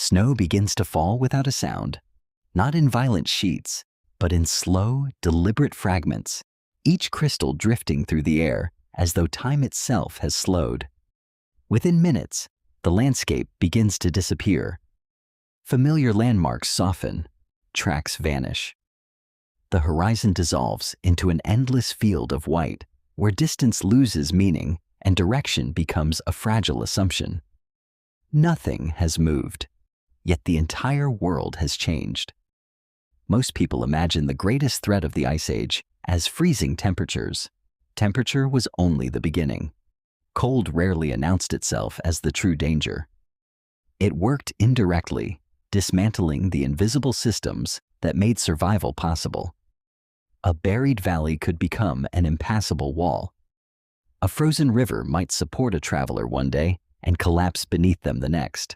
Snow begins to fall without a sound, not in violent sheets, but in slow, deliberate fragments, each crystal drifting through the air as though time itself has slowed. Within minutes, the landscape begins to disappear. Familiar landmarks soften, tracks vanish. The horizon dissolves into an endless field of white, where distance loses meaning and direction becomes a fragile assumption. Nothing has moved, yet the entire world has changed. Most people imagine the greatest threat of the Ice Age as freezing temperatures. Temperature was only the beginning. Cold rarely announced itself as the true danger. It worked indirectly, dismantling the invisible systems that made survival possible. A buried valley could become an impassable wall. A frozen river might support a traveler one day and collapse beneath them the next.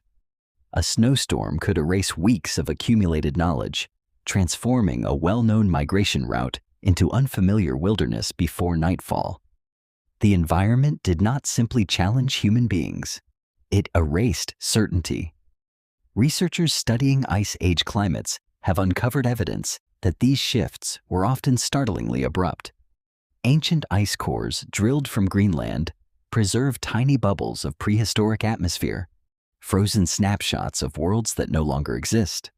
A snowstorm could erase weeks of accumulated knowledge, transforming a well-known migration route into unfamiliar wilderness before nightfall. The environment did not simply challenge human beings, it erased certainty. Researchers studying Ice Age climates have uncovered evidence that these shifts were often startlingly abrupt. Ancient ice cores drilled from Greenland preserve tiny bubbles of prehistoric atmosphere, frozen snapshots of worlds that no longer exist.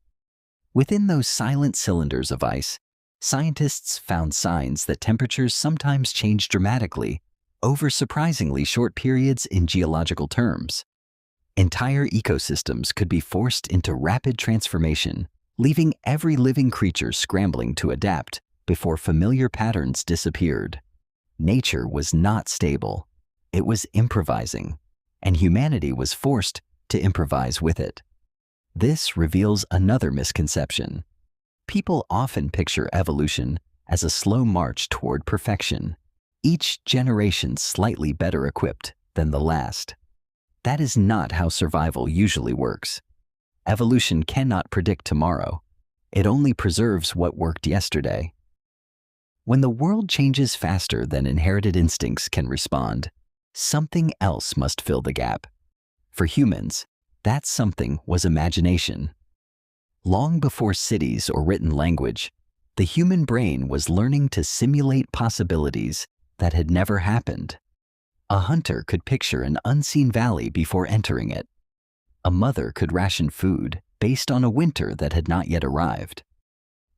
Within those silent cylinders of ice, scientists found signs that temperatures sometimes change dramatically over surprisingly short periods in geological terms. Entire ecosystems could be forced into rapid transformation, leaving every living creature scrambling to adapt before familiar patterns disappeared. Nature was not stable. It was improvising, and humanity was forced to improvise with it. This reveals another misconception. People often picture evolution as a slow march toward perfection, each generation slightly better equipped than the last. That is not how survival usually works. Evolution cannot predict tomorrow. It only preserves what worked yesterday. When the world changes faster than inherited instincts can respond, something else must fill the gap. For humans, that something was imagination. Long before cities or written language, the human brain was learning to simulate possibilities that had never happened. A hunter could picture an unseen valley before entering it. A mother could ration food based on a winter that had not yet arrived.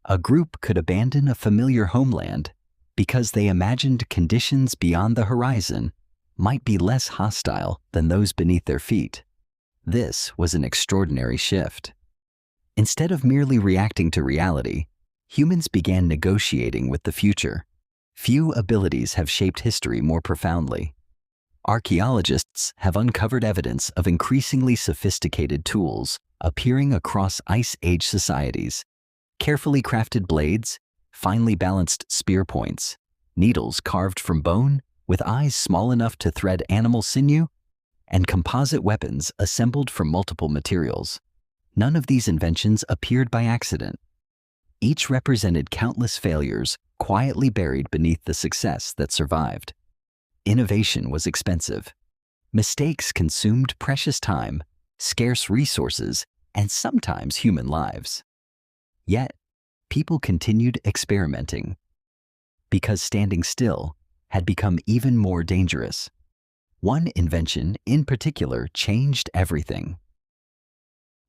A group could abandon a familiar homeland because they imagined conditions beyond the horizon might be less hostile than those beneath their feet. This was an extraordinary shift. Instead of merely reacting to reality, humans began negotiating with the future. Few abilities have shaped history more profoundly. Archaeologists have uncovered evidence of increasingly sophisticated tools appearing across Ice Age societies. Carefully crafted blades, finely balanced spear points, needles carved from bone with eyes small enough to thread animal sinew, and composite weapons assembled from multiple materials. None of these inventions appeared by accident. Each represented countless failures quietly buried beneath the success that survived. Innovation was expensive. Mistakes consumed precious time, scarce resources, and sometimes human lives. Yet, people continued experimenting because standing still had become even more dangerous. One invention in particular changed everything.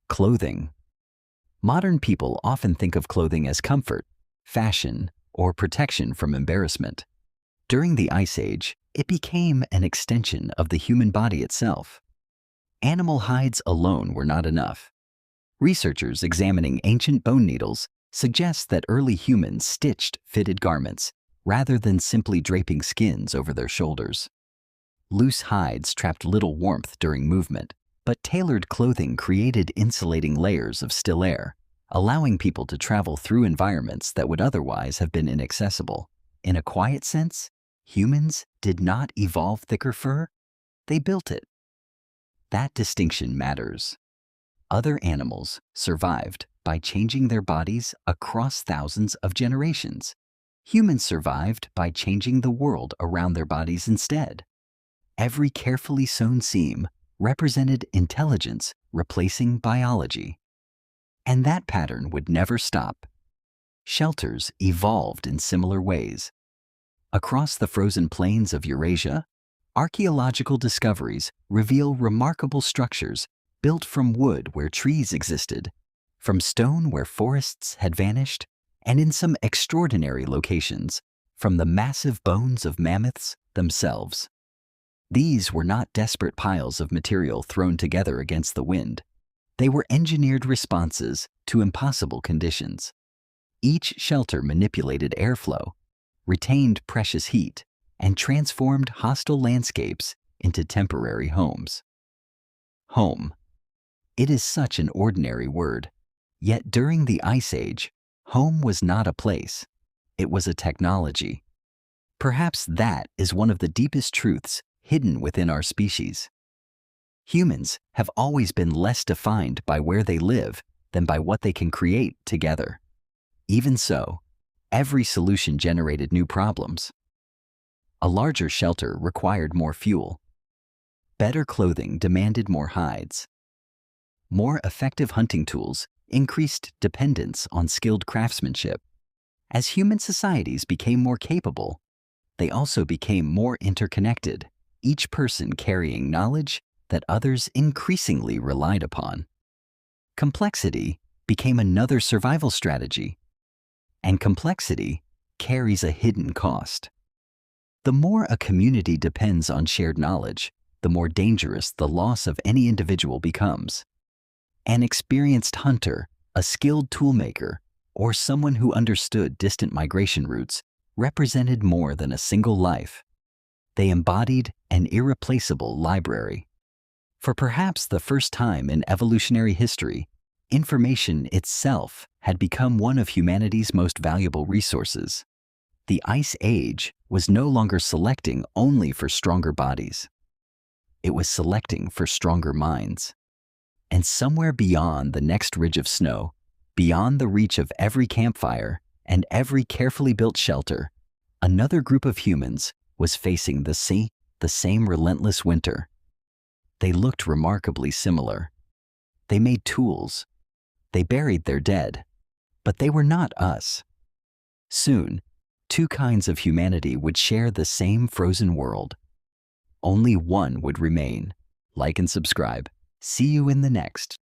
Clothing. Modern people often think of clothing as comfort, fashion, or protection from embarrassment. During the Ice Age, it became an extension of the human body itself. Animal hides alone were not enough. Researchers examining ancient bone needles suggest that early humans stitched fitted garments rather than simply draping skins over their shoulders. Loose hides trapped little warmth during movement, but tailored clothing created insulating layers of still air, allowing people to travel through environments that would otherwise have been inaccessible. In a quiet sense, humans did not evolve thicker fur, they built it. That distinction matters. Other animals survived by changing their bodies across thousands of generations. Humans survived by changing the world around their bodies instead. Every carefully sewn seam represented intelligence replacing biology. And that pattern would never stop. Shelters evolved in similar ways. Across the frozen plains of Eurasia, archaeological discoveries reveal remarkable structures built from wood where trees existed, from stone where forests had vanished, and in some extraordinary locations, from the massive bones of mammoths themselves. These were not desperate piles of material thrown together against the wind. They were engineered responses to impossible conditions. Each shelter manipulated airflow, retained precious heat, and transformed hostile landscapes into temporary homes. Home. It is such an ordinary word. Yet during the Ice Age, home was not a place. It was a technology. Perhaps that is one of the deepest truths hidden within our species. Humans have always been less defined by where they live than by what they can create together. Even so, every solution generated new problems. A larger shelter required more fuel. Better clothing demanded more hides. More effective hunting tools increased dependence on skilled craftsmanship. As human societies became more capable, they also became more interconnected, each person carrying knowledge that others increasingly relied upon. Complexity became another survival strategy, and complexity carries a hidden cost. The more a community depends on shared knowledge, the more dangerous the loss of any individual becomes. An experienced hunter, a skilled toolmaker, or someone who understood distant migration routes represented more than a single life. They embodied an irreplaceable library. For perhaps the first time in evolutionary history, information itself had become one of humanity's most valuable resources. The Ice Age was no longer selecting only for stronger bodies. It was selecting for stronger minds. And somewhere beyond the next ridge of snow, beyond the reach of every campfire and every carefully built shelter, another group of humans was facing the same relentless winter. They looked remarkably similar. They made tools. They buried their dead. But they were not us. Soon, two kinds of humanity would share the same frozen world. Only one would remain. Like and subscribe. See you in the next.